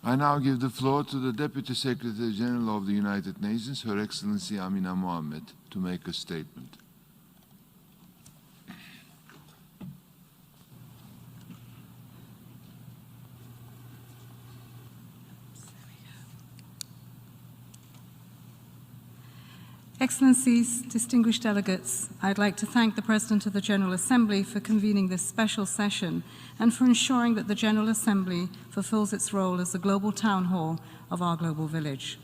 I now give the floor to the Deputy Secretary General of the United Nations, Her Excellency Amina Mohammed, to make a statement. Excellencies, distinguished delegates, I'd like to thank the President of the General Assembly for convening this special session and for ensuring that the General Assembly fulfills its role as the global town hall of our global village.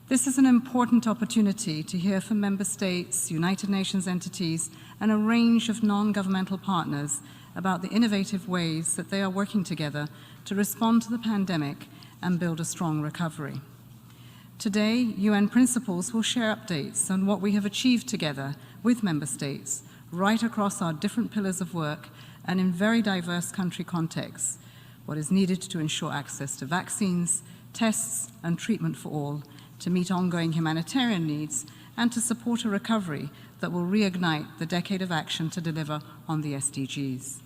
This is an important opportunity to hear from member states, United Nations entities, and a range of non-governmental partners about the innovative ways that they are working together to respond to the pandemic and build a strong recovery. Today, UN principals will share updates on what we have achieved together with member states right across our different pillars of work and in very diverse country contexts, what is needed to ensure access to vaccines, tests, and treatment for all, to meet ongoing humanitarian needs, and to support a recovery that will reignite the decade of action to deliver on the SDGs.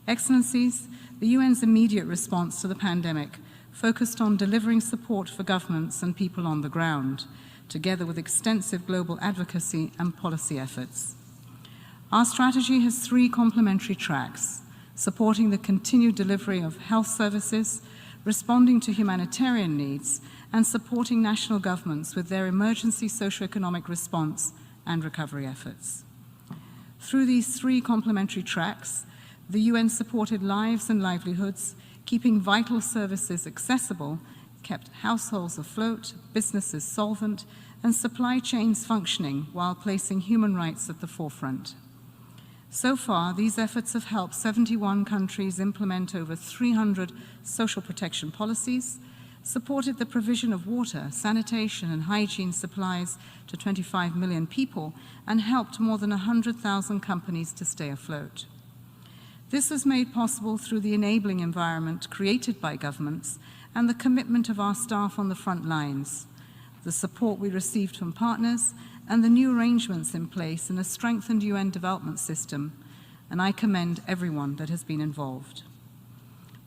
Excellencies, the UN's immediate response to the pandemic focused on delivering support for governments and people on the ground, together with extensive global advocacy and policy efforts. Our strategy has three complementary tracks: supporting the continued delivery of health services, responding to humanitarian needs, and supporting national governments with their emergency socio-economic response and recovery efforts. Through these three complementary tracks, the UN supported lives and livelihoods, keeping vital services accessible, kept households afloat, businesses solvent, and supply chains functioning while placing human rights at the forefront. So far, these efforts have helped 71 countries implement over 300 social protection policies, supported the provision of water, sanitation, and hygiene supplies to 25 million people, and helped more than 100,000 companies to stay afloat. This was made possible through the enabling environment created by governments and the commitment of our staff on the front lines, the support we received from partners, and the new arrangements in place in a strengthened UN development system, and I commend everyone that has been involved.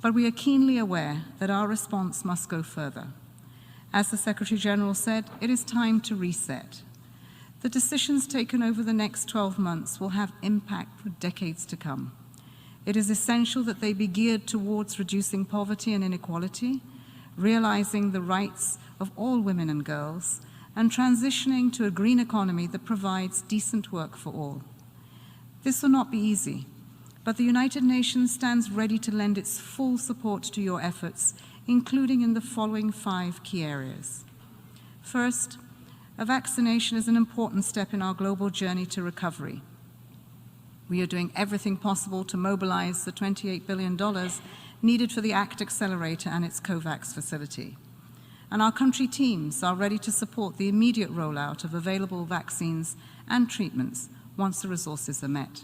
But we are keenly aware that our response must go further. As the Secretary General said, it is time to reset. The decisions taken over the next 12 months will have impact for decades to come. It is essential that they be geared towards reducing poverty and inequality, realizing the rights of all women and girls, and transitioning to a green economy that provides decent work for all. This will not be easy, but the United Nations stands ready to lend its full support to your efforts, including in the following 5 key areas. First, a vaccination is an important step in our global journey to recovery. We are doing everything possible to mobilize the $28 billion needed for the ACT Accelerator and its COVAX facility. And our country teams are ready to support the immediate rollout of available vaccines and treatments once the resources are met.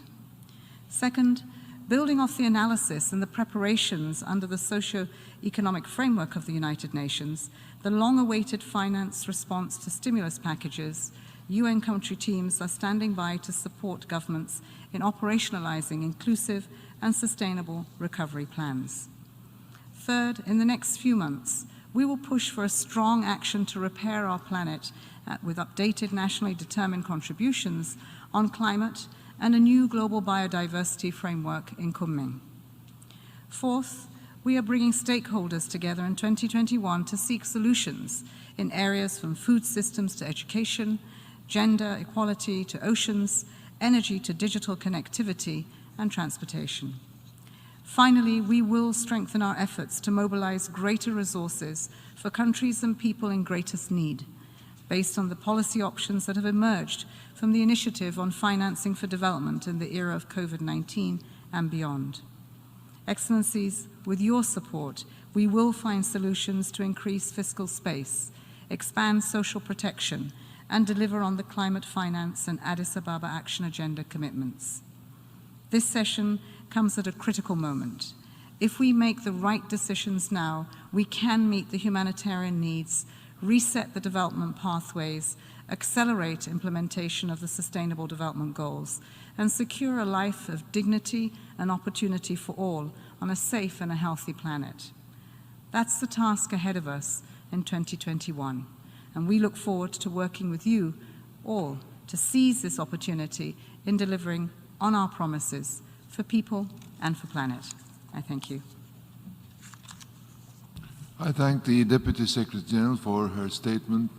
Second, building off the analysis and the preparations under the socio-economic framework of the United Nations, the long-awaited finance response to stimulus packages, UN country teams are standing by to support governments in operationalizing inclusive and sustainable recovery plans. Third, in the next few months, we will push for a strong action to repair our planet with updated nationally determined contributions on climate and a new global biodiversity framework in Kunming. Fourth, we are bringing stakeholders together in 2021 to seek solutions in areas from food systems to education, gender equality to oceans, energy to digital connectivity, and transportation. Finally, we will strengthen our efforts to mobilize greater resources for countries and people in greatest need, based on the policy options that have emerged from the Initiative on Financing for Development in the era of COVID-19 and beyond. Excellencies, with your support, we will find solutions to increase fiscal space, expand social protection, and deliver on the climate finance and Addis Ababa Action Agenda commitments. This session comes at a critical moment. If we make the right decisions now, we can meet the humanitarian needs, reset the development pathways, accelerate implementation of the Sustainable Development Goals, and secure a life of dignity and opportunity for all on a safe and a healthy planet. That's the task ahead of us in 2021, and we look forward to working with you all to seize this opportunity in delivering on our promises for people and for planet. I thank you. I thank the Deputy Secretary General for her statement